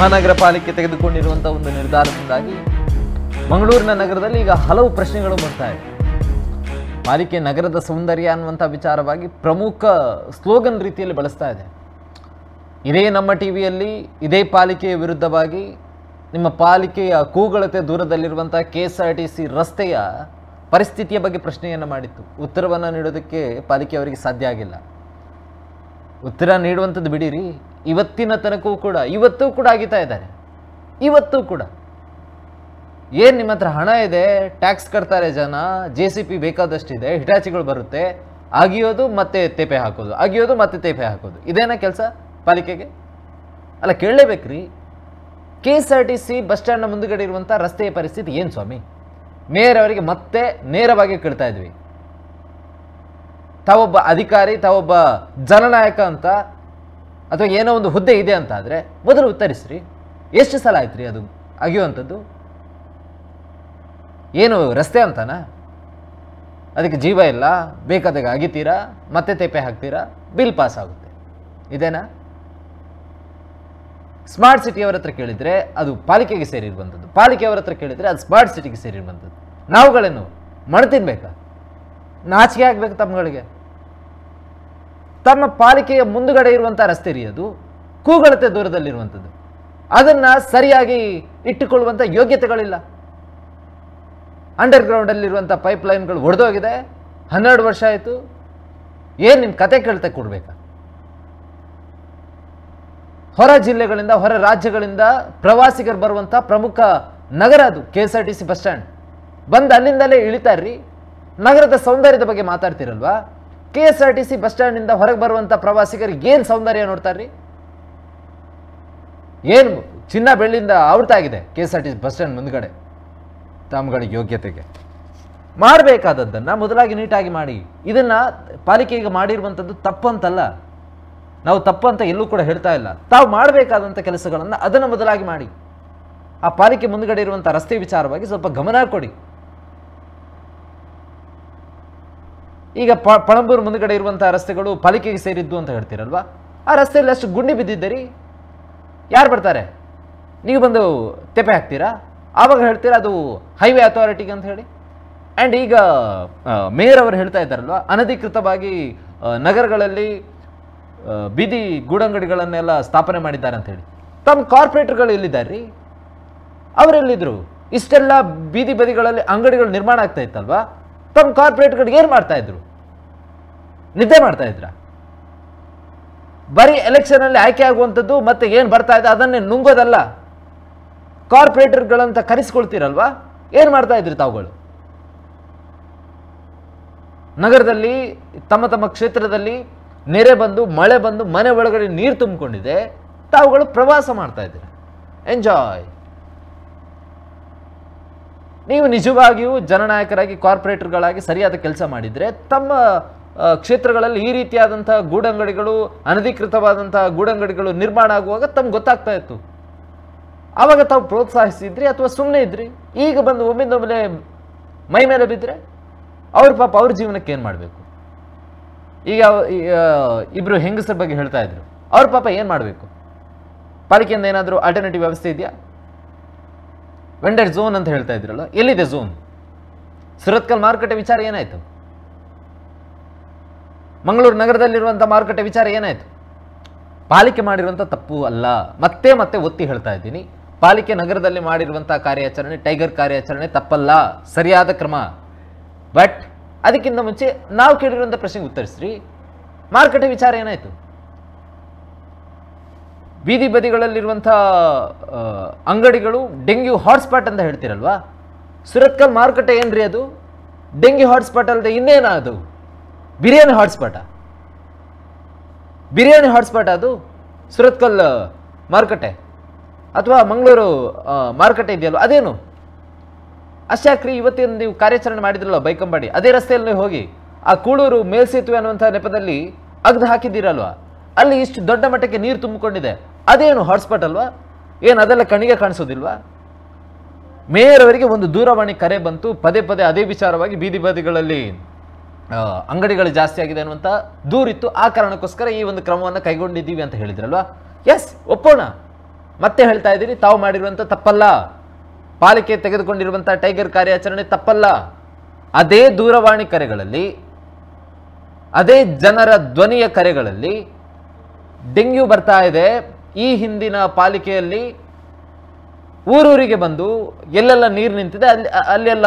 ಮಹಾನಗರ ಪಾಲಿಕೆ ತೆಗೆದುಕೊಂಡಿರುವಂಥ ಒಂದು ನಿರ್ಧಾರದಿಂದಾಗಿ ಮಂಗಳೂರಿನ ನಗರದಲ್ಲಿ ಈಗ ಹಲವು ಪ್ರಶ್ನೆಗಳು ಬರ್ತಾ ಇದೆ. ಪಾಲಿಕೆ ನಗರದ ಸೌಂದರ್ಯ ಅನ್ನುವಂಥ ವಿಚಾರವಾಗಿ ಪ್ರಮುಖ ಸ್ಲೋಗನ್ ರೀತಿಯಲ್ಲಿ ಬಳಸ್ತಾ ಇದೆ. ಇದೇ ನಮ್ಮ ಟಿವಿಯಲ್ಲಿ ಇದೇ ಪಾಲಿಕೆಯ ವಿರುದ್ಧವಾಗಿ ನಿಮ್ಮ ಪಾಲಿಕೆಯ ಕೂಗಳತೆ ದೂರದಲ್ಲಿರುವಂಥ KSRTC ರಸ್ತೆಯ ಪರಿಸ್ಥಿತಿಯ ಬಗ್ಗೆ ಪ್ರಶ್ನೆಯನ್ನು ಮಾಡಿತ್ತು. ಉತ್ತರವನ್ನು ನೀಡೋದಕ್ಕೆ ಪಾಲಿಕೆಯವರಿಗೆ ಸಾಧ್ಯ ಆಗಿಲ್ಲ. ಉತ್ತರ ನೀಡುವಂಥದ್ದು ಬಿಡಿರಿ, ಇವತ್ತಿನ ತನಕವೂ ಕೂಡ ಇವತ್ತೂ ಕೂಡ ಆಗಿತಾ ಇದ್ದಾರೆ. ಇವತ್ತೂ ಕೂಡ ಏನು ನಿಮ್ಮ ಹತ್ರ ಹಣ ಇದೆ, ಟ್ಯಾಕ್ಸ್ ಕಟ್ತಾರೆ ಜನ, JCP ಬೇಕಾದಷ್ಟಿದೆ, ಹಿಟಾಚಿಗಳು ಬರುತ್ತೆ, ಅಗಿಯೋದು ಮತ್ತೆ ತೇಪೆ ಹಾಕೋದು, ಅಗಿಯೋದು ಮತ್ತೆ ತೇಪೆ ಹಾಕೋದು, ಇದೇನ ಕೆಲಸ ಪಾಲಿಕೆಗೆ? ಅಲ್ಲ, ಕೇಳಲೇಬೇಕ್ರಿ. KSRTC ಬಸ್ ಸ್ಟ್ಯಾಂಡ್ನ ಮುಂದುಗಡೆ ಇರುವಂಥ ರಸ್ತೆಯ ಪರಿಸ್ಥಿತಿ ಏನು ಸ್ವಾಮಿ? ಮೇಯರ್ ಅವರಿಗೆ ಮತ್ತೆ ನೇರವಾಗಿ ಕೇಳ್ತಾ ಇದ್ವಿ. ತಾವೊಬ್ಬ ಅಧಿಕಾರಿ, ತಾವೊಬ್ಬ ಜನನಾಯಕ ಅಂತ ಅಥವಾ ಏನೋ ಒಂದು ಹುದ್ದೆ ಇದೆ ಅಂತ ಆದರೆ ಮೊದಲು ಉತ್ತರಿಸ್ರಿ. ಎಷ್ಟು ಸಲ ಆಯ್ತು ರೀ ಅದು ಅಗಿಯುವಂಥದ್ದು? ಏನು ರಸ್ತೆ ಅಂತಾನ? ಅದಕ್ಕೆ ಜೀವ ಇಲ್ಲ, ಬೇಕಾದಾಗ ಅಗಿತೀರಾ, ಮತ್ತೆ ತೇಪೆ ಹಾಕ್ತೀರಾ, ಬಿಲ್ ಪಾಸ್ ಆಗುತ್ತೆ, ಇದೇನಾ? ಸ್ಮಾರ್ಟ್ ಸಿಟಿಯವರ ಹತ್ರ ಕೇಳಿದರೆ ಅದು ಪಾಲಿಕೆಗೆ ಸೇರಿರುವಂಥದ್ದು, ಪಾಲಿಕೆಯವರ ಹತ್ರ ಕೇಳಿದರೆ ಅದು ಸ್ಮಾರ್ಟ್ ಸಿಟಿಗೆ ಸೇರಿರುವಂಥದ್ದು. ನಾವುಗಳೇನು ಮಣ್ಣು ತಿನ್ಬೇಕಾ? ನಾಚಿಕೆ ಆಗ್ಬೇಕು ತಮ್ಮಗಳಿಗೆ. ತಮ್ಮ ಪಾಲಿಕೆಯ ಮುಂದುಗಡೆ ಇರುವಂಥ ರಸ್ತೆ ರೀ ಅದು, ಕೂಗಳತೆ ದೂರದಲ್ಲಿರುವಂಥದ್ದು. ಅದನ್ನು ಸರಿಯಾಗಿ ಇಟ್ಟುಕೊಳ್ಳುವಂಥ ಯೋಗ್ಯತೆಗಳಿಲ್ಲ. ಅಂಡರ್ಗ್ರೌಂಡಲ್ಲಿರುವಂಥ ಪೈಪ್ಲೈನ್ಗಳು ಒಡೆದೋಗಿದೆ, 12 ವರ್ಷ ಆಯಿತು. ಏನು ನಿಮ್ಮ ಕತೆ ಕೇಳ್ತಾ ಕೊಡಬೇಕಾ? ಹೊರ ಜಿಲ್ಲೆಗಳಿಂದ, ಹೊರ ರಾಜ್ಯಗಳಿಂದ ಪ್ರವಾಸಿಗರು ಬರುವಂಥ ಪ್ರಮುಖ ನಗರ ಅದು KSRTC ಬಸ್ ಸ್ಟ್ಯಾಂಡ್. ಬಂದು ಅಲ್ಲಿಂದಲೇ ಇಳಿತಾರ್ರಿ. ನಗರದ ಸೌಂದರ್ಯದ ಬಗ್ಗೆ ಮಾತಾಡ್ತಿರಲ್ವಾ? KSRTC ಬಸ್ ಸ್ಟ್ಯಾಂಡಿಂದ ಹೊರಗೆ ಬರುವಂಥ ಪ್ರವಾಸಿಗರಿಗೆ ಏನು ಸೌಂದರ್ಯ ನೋಡ್ತಾರ್ರಿ? ಏನು ಚಿನ್ನ ಬೆಳ್ಳಿಯಿಂದ ಆವೃತ್ತಾಗಿದೆ KSRTC ಬಸ್ ಸ್ಟ್ಯಾಂಡ್ ಮುಂದ್ಗಡೆ. ತಮ್ಮಗಳಿಗೆ ಯೋಗ್ಯತೆಗೆ ಮಾಡಬೇಕಾದದ್ದನ್ನು ಮೊದಲಾಗಿ ನೀಟಾಗಿ ಮಾಡಿ. ಇದನ್ನು ಪಾಲಿಕೆಗೆ ಮಾಡಿರುವಂಥದ್ದು ತಪ್ಪಂತಲ್ಲ, ನಾವು ತಪ್ಪಂತ ಎಲ್ಲೂ ಕೂಡ ಹೇಳ್ತಾ ಇಲ್ಲ. ತಾವು ಮಾಡಬೇಕಾದಂಥ ಕೆಲಸಗಳನ್ನು ಅದನ್ನು ಮೊದಲಾಗಿ ಮಾಡಿ. ಆ ಪಾಲಿಕೆ ಮುಂದುಗಡೆ ಇರುವಂಥ ರಸ್ತೆ ವಿಚಾರವಾಗಿ ಸ್ವಲ್ಪ ಗಮನ ಕೊಡಿ. ಈಗ ಪಣಂಬೂರು ಮುಂದುಗಡೆ ಇರುವಂಥ ರಸ್ತೆಗಳು ಪಾಲಿಕೆಗೆ ಸೇರಿದ್ದು ಅಂತ ಹೇಳ್ತೀರಲ್ವಾ? ಆ ರಸ್ತೆಯಲ್ಲಿ ಅಷ್ಟು ಗುಂಡಿ ಬಿದ್ದಿದ್ದೀರಿ, ಯಾರು ಬರ್ತಾರೆ? ನೀವು ಬಂದು ತೆಪೆ ಹಾಕ್ತೀರಾ, ಆವಾಗ ಹೇಳ್ತೀರಾ ಅದು ಹೈವೇ ಅಥಾರಿಟಿಗೆ ಅಂತ ಹೇಳಿ. ಆ್ಯಂಡ್ ಈಗ ಮೇಯರ್ ಅವರು ಹೇಳ್ತಾ ಇದ್ದಾರಲ್ವ, ಅನಧಿಕೃತವಾಗಿ ನಗರಗಳಲ್ಲಿ ಬೀದಿ ಗೂಡಂಗಡಿಗಳನ್ನೆಲ್ಲ ಸ್ಥಾಪನೆ ಮಾಡಿದ್ದಾರೆ ಅಂತ ಹೇಳಿ. ತಮ್ಮ ಕಾರ್ಪೊರೇಟರ್ಗಳು ಎಲ್ಲಿದ್ದಾರೆ ರೀ? ಅವರೆಲ್ಲಿದ್ದರು? ಇಷ್ಟೆಲ್ಲ ಬೀದಿ ಬದಿಗಳಲ್ಲಿ ಅಂಗಡಿಗಳು ನಿರ್ಮಾಣ ಆಗ್ತಾ ಇತ್ತಲ್ವಾ? ತಮ್ಮ ಕಾರ್ಪೊರೇಟ್ಗಳಿಗೆ ಏನು ಮಾಡ್ತಾ ಇದ್ರು? ನಿದ್ದೆ ಮಾಡ್ತಾ ಇದ್ರ? ಬರೀ ಎಲೆಕ್ಷನಲ್ಲಿ ಆಯ್ಕೆ ಆಗುವಂಥದ್ದು ಮತ್ತೆ ಏನು ಬರ್ತಾ ಇದೆ ಅದನ್ನೇ ನುಂಗೋದಲ್ಲ. ಕಾರ್ಪೊರೇಟರ್ಗಳಂತ ಕರೆಸ್ಕೊಳ್ತೀರಲ್ವಾ, ಏನು ಮಾಡ್ತಾ ಇದ್ರಿ ತಾವುಗಳು? ನಗರದಲ್ಲಿ ತಮ್ಮ ತಮ್ಮ ಕ್ಷೇತ್ರದಲ್ಲಿ ನೆರೆ ಬಂದು, ಮಳೆ ಬಂದು, ಮನೆ ಒಳಗಡೆ ನೀರು ತುಂಬಿಕೊಂಡಿದೆ, ತಾವುಗಳು ಪ್ರವಾಸ ಮಾಡ್ತಾ ಇದ್ದೀರ. ಎಂಜಾಯ್. ನೀವು ನಿಜವಾಗಿಯೂ ಜನನಾಯಕರಾಗಿ, ಕಾರ್ಪೊರೇಟರ್ಗಳಾಗಿ ಸರಿಯಾದ ಕೆಲಸ ಮಾಡಿದರೆ ತಮ್ಮ ಕ್ಷೇತ್ರಗಳಲ್ಲಿ ಈ ರೀತಿಯಾದಂಥ ಗೂಡಂಗಡಿಗಳು, ಅನಧಿಕೃತವಾದಂಥ ಗೂಡಂಗಡಿಗಳು ನಿರ್ಮಾಣ ಆಗುವಾಗ ತಮ್ಗೆ ಗೊತ್ತಾಗ್ತಾ ಇತ್ತು. ಆವಾಗ ತಾವು ಪ್ರೋತ್ಸಾಹಿಸಿದ್ರಿ ಅಥವಾ ಸುಮ್ಮನೆ ಇದ್ರಿ? ಈಗ ಬಂದು ಒಮ್ಮಿಂದೊಮ್ಮೆ ಮೈ ಮೇಲೆ ಬಿದ್ದರೆ ಅವ್ರ ಪಾಪ ಅವ್ರ ಜೀವನಕ್ಕೆ ಏನು ಮಾಡಬೇಕು? ಈಗ ಇಬ್ಬರು ಹೆಂಗಸರ ಬಗ್ಗೆ ಹೇಳ್ತಾ ಇದ್ರು, ಅವ್ರ ಪಾಪ ಏನು ಮಾಡಬೇಕು? ಪಾಲಿಕೆಯಿಂದ ಏನಾದರೂ ಆಲ್ಟರ್ನೇಟಿವ್ ವ್ಯವಸ್ಥೆ ಇದೆಯಾ? ವೆಂಡರ್ ಝೋನ್ ಅಂತ ಹೇಳ್ತಾ ಇದ್ರಲ್ಲ, ಎಲ್ಲಿದೆ ಝೋನ್? ಸುರತ್ಕಲ್ ಮಾರುಕಟ್ಟೆ ವಿಚಾರ ಏನಾಯಿತು? ಮಂಗಳೂರು ನಗರದಲ್ಲಿರುವಂಥ ಮಾರುಕಟ್ಟೆ ವಿಚಾರ ಏನಾಯಿತು? ಪಾಲಿಕೆ ಮಾಡಿರುವಂಥ ತಪ್ಪು ಅಲ್ಲ, ಮತ್ತೆ ಮತ್ತೆ ಒತ್ತಿ ಹೇಳ್ತಾ ಇದ್ದೀನಿ. ಪಾಲಿಕೆ ನಗರದಲ್ಲಿ ಮಾಡಿರುವಂಥ ಕಾರ್ಯಾಚರಣೆ, ಟೈಗರ್ ಕಾರ್ಯಾಚರಣೆ ತಪ್ಪಲ್ಲ, ಸರಿಯಾದ ಕ್ರಮ. ಬಟ್ ಅದಕ್ಕಿಂತ ಮುಂಚೆ ನಾವು ಕೇಳಿರುವಂಥ ಪ್ರಶ್ನೆಗೆ ಉತ್ತರಿಸ್ರಿ. ಮಾರುಕಟ್ಟೆ ವಿಚಾರ ಏನಾಯಿತು? ಬೀದಿ ಬದಿಗಳಲ್ಲಿರುವಂಥ ಅಂಗಡಿಗಳು ಡೆಂಗ್ಯೂ ಹಾಟ್ಸ್ಪಾಟ್ ಅಂತ ಹೇಳ್ತೀರಲ್ವಾ? ಸುರತ್ಕಲ್ ಮಾರುಕಟ್ಟೆ ಏನ್ರಿ ಅದು? ಡೆಂಗ್ಯೂ ಹಾಟ್ಸ್ಪಾಟ್ ಅಲ್ಲದೆ ಇನ್ನೇನ ಅದು? ಬಿರಿಯಾನಿ ಹಾಟ್ಸ್ಪಾಟ? ಬಿರಿಯಾನಿ ಹಾಟ್ಸ್ಪಾಟ್ ಅದು ಸುರತ್ಕಲ್ ಮಾರುಕಟ್ಟೆ? ಅಥವಾ ಮಂಗಳೂರು ಮಾರುಕಟ್ಟೆ ಇದೆಯಲ್ವ, ಅದೇನು? ಅಷ್ಟಾಕ್ರಿ ಇವತ್ತಿನ ನೀವು ಕಾರ್ಯಾಚರಣೆ ಮಾಡಿದ್ರಲ್ಲ ಬೈಕಂಬಾಡಿ, ಅದೇ ರಸ್ತೆಯಲ್ಲಿ ಹೋಗಿ ಆ ಕೂಳೂರು ಮೇಲ್ಸೇತುವೆ ಅನ್ನುವಂಥ ನೆಪದಲ್ಲಿ ಅಗ್ದು ಹಾಕಿದ್ದೀರಲ್ವ, ಅಲ್ಲಿ ಇಷ್ಟು ದೊಡ್ಡ ಮಟ್ಟಕ್ಕೆ ನೀರು ತುಂಬಿಕೊಂಡಿದೆ, ಅದೇನು ಹಾಟ್ಸ್ಪಾಟ್ ಅಲ್ವಾ? ಏನು ಅದೆಲ್ಲ ಕಣ್ಣಿಗೆ ಕಾಣಿಸೋದಿಲ್ವಾ? ಮೇಯರ್ ಅವರಿಗೆ ಒಂದು ದೂರವಾಣಿ ಕರೆ ಬಂತು, ಪದೇ ಪದೇ ಅದೇ ವಿಚಾರವಾಗಿ ಬೀದಿ ಬದಿಗಳಲ್ಲಿ ಅಂಗಡಿಗಳು ಜಾಸ್ತಿ ಆಗಿದೆ ಅನ್ನುವಂಥ ದೂರಿತ್ತು. ಆ ಕಾರಣಕ್ಕೋಸ್ಕರ ಈ ಒಂದು ಕ್ರಮವನ್ನು ಕೈಗೊಂಡಿದ್ದೀವಿ ಅಂತ ಹೇಳಿದ್ರಲ್ವಾ? ಎಸ್, ಒಪ್ಪೋಣ. ಮತ್ತೆ ಹೇಳ್ತಾ ಇದ್ದೀರಿ, ತಾವು ಮಾಡಿರುವಂಥ ತಪ್ಪಲ್ಲ, ಪಾಲಿಕೆ ತೆಗೆದುಕೊಂಡಿರುವಂಥ ಟೈಗರ್ ಕಾರ್ಯಾಚರಣೆ ತಪ್ಪಲ್ಲ. ಅದೇ ದೂರವಾಣಿ ಕರೆಗಳಲ್ಲಿ, ಅದೇ ಜನರ ಧ್ವನಿಯ ಕರೆಗಳಲ್ಲಿ ಡೆಂಗ್ಯೂ ಬರ್ತಾ ಇದೆ, ಈ ಹಿಂದಿನ ಪಾಲಿಕೆಯಲ್ಲಿ ಊರೂರಿಗೆ ಬಂದು ಎಲ್ಲೆಲ್ಲ ನೀರು ನಿಂತಿದೆ ಅಲ್ಲೆಲ್ಲ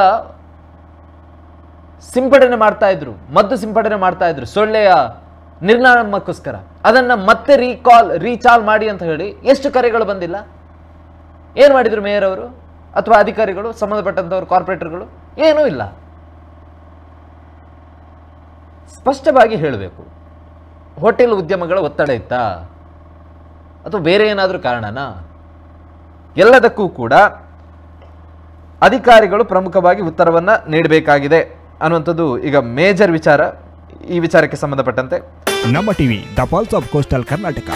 ಸಿಂಪಡಣೆ ಮಾಡ್ತಾ ಇದ್ರು, ಮದ್ದು ಸಿಂಪಡಣೆ ಮಾಡ್ತಾ ಇದ್ರು ಸೊಳ್ಳೆಯ ನಿರ್ನಾಮಕ್ಕೋಸ್ಕರ. ಅದನ್ನ ಮತ್ತೆ ರೀಚಾಲ್ ಮಾಡಿ ಅಂತ ಹೇಳಿ ಎಷ್ಟು ಕರೆಗಳು ಬಂದಿಲ್ಲ? ಏನು ಮಾಡಿದ್ರು ಮೇಯರ್ ಅವರು ಅಥವಾ ಅಧಿಕಾರಿಗಳು, ಸಂಬಂಧಪಟ್ಟಂತವರು, ಕಾರ್ಪೊರೇಟರ್ಗಳು? ಏನೂ ಇಲ್ಲ. ಸ್ಪಷ್ಟವಾಗಿ ಹೇಳಬೇಕು. ಹೋಟೆಲ್ ಉದ್ಯಮಗಳ ಒತ್ತಡ ಇತ್ತಾ ಅಥವಾ ಬೇರೆ ಏನಾದರೂ ಕಾರಣನಾ? ಎಲ್ಲದಕ್ಕೂ ಕೂಡ ಅಧಿಕಾರಿಗಳು ಪ್ರಮುಖವಾಗಿ ಉತ್ತರವನ್ನ ನೀಡಬೇಕಾಗಿದೆ ಅನ್ನುವಂಥದ್ದು ಈಗ ಮೇಜರ್ ವಿಚಾರ. ಈ ವಿಚಾರಕ್ಕೆ ಸಂಬಂಧಪಟ್ಟಂತೆ ನಮ್ಮ TV the pulse of coastal Karnataka.